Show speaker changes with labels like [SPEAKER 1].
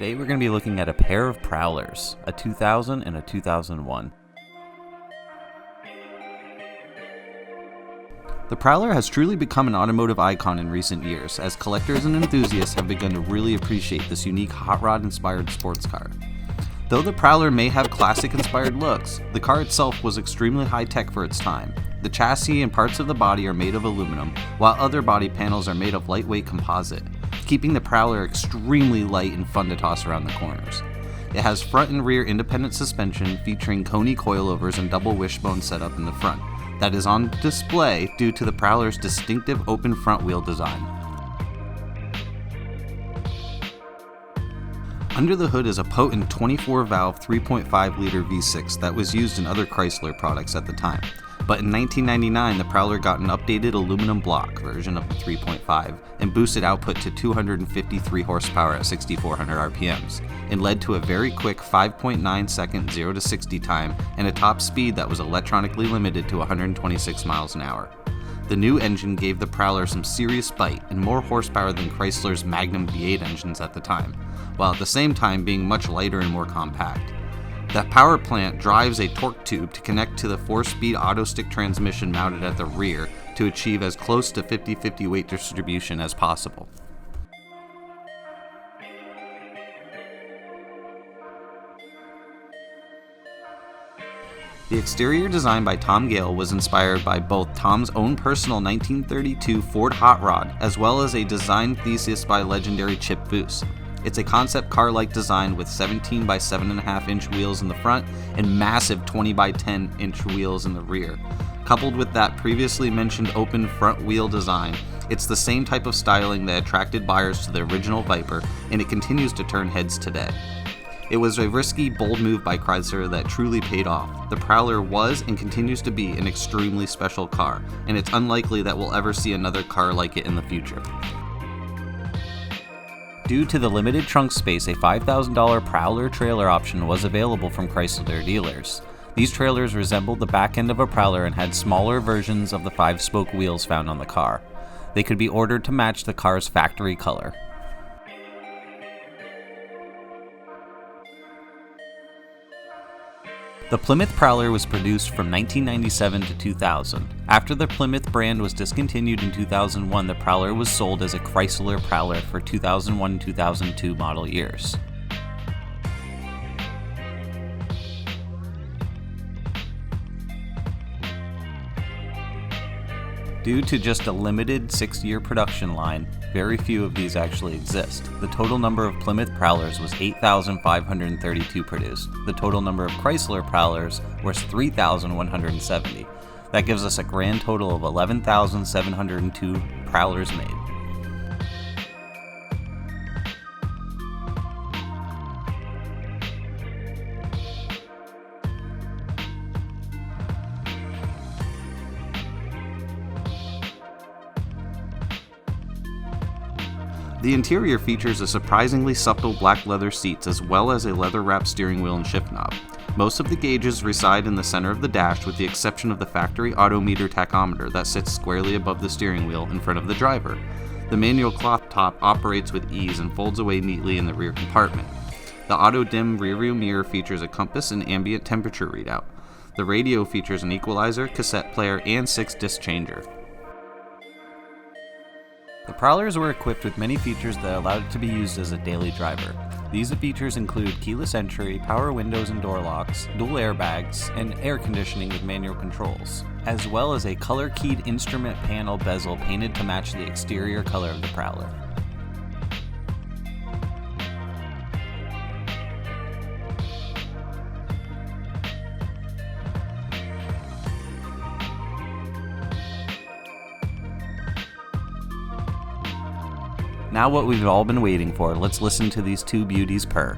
[SPEAKER 1] Today we're going to be looking at a pair of Prowlers, a 2000 and a 2001. The Prowler has truly become an automotive icon in recent years, as collectors and enthusiasts have begun to really appreciate this unique hot rod-inspired sports car. Though the Prowler may have classic-inspired looks, the car itself was extremely high-tech for its time. The chassis and parts of the body are made of aluminum, while other body panels are made of lightweight composite, keeping the Prowler extremely light and fun to toss around the corners. It has front and rear independent suspension featuring Coney coilovers and double wishbone setup in the front, that is on display due to the Prowler's distinctive open front wheel design. Under the hood is a potent 24-valve 3.5-liter V6 that was used in other Chrysler products at the time, but in 1999 the Prowler got an updated aluminum block version of the 3.5 and boosted output to 253 horsepower at 6,400 RPMs, and led to a very quick 5.9 second 0 to 60 time and a top speed that was electronically limited to 126 miles an hour. The new engine gave the Prowler some serious bite and more horsepower than Chrysler's Magnum V8 engines at the time, while at the same time being much lighter and more compact. The power plant drives a torque tube to connect to the 4-speed AutoStick transmission mounted at the rear to achieve as close to 50-50 weight distribution as possible. The exterior design by Tom Gale was inspired by both Tom's own personal 1932 Ford Hot Rod as well as a design thesis by legendary Chip Foose. It's a concept car-like design with 17 by 7.5 inch wheels in the front and massive 20 by 10 inch wheels in the rear. Coupled with that previously mentioned open front wheel design, it's the same type of styling that attracted buyers to the original Viper, and it continues to turn heads today. It was a risky, bold move by Chrysler that truly paid off. The Prowler was and continues to be an extremely special car, and it's unlikely that we'll ever see another car like it in the future. Due to the limited trunk space, a $5,000 Prowler trailer option was available from Chrysler dealers. These trailers resembled the back end of a Prowler and had smaller versions of the 5-spoke wheels found on the car. They could be ordered to match the car's factory color. The Plymouth Prowler was produced from 1997 to 2000. After the Plymouth brand was discontinued in 2001, the Prowler was sold as a Chrysler Prowler for 2001-2002 model years. Due to just a limited 6-year production line, very few of these actually exist. The total number of Plymouth Prowlers was 8,532 produced. The total number of Chrysler Prowlers was 3,170. That gives us a grand total of 11,702 Prowlers made. The interior features a surprisingly supple black leather seats as well as a leather-wrapped steering wheel and shift knob. Most of the gauges reside in the center of the dash with the exception of the factory odometer tachometer that sits squarely above the steering wheel in front of the driver. The manual cloth top operates with ease and folds away neatly in the rear compartment. The auto-dim rearview mirror features a compass and ambient temperature readout. The radio features an equalizer, cassette player, and 6-disc changer. The Prowlers were equipped with many features that allowed it to be used as a daily driver. These features include keyless entry, power windows and door locks, dual airbags, and air conditioning with manual controls, as well as a color-keyed instrument panel bezel painted to match the exterior color of the Prowler. Now what we've all been waiting for, let's listen to these two beauties purr.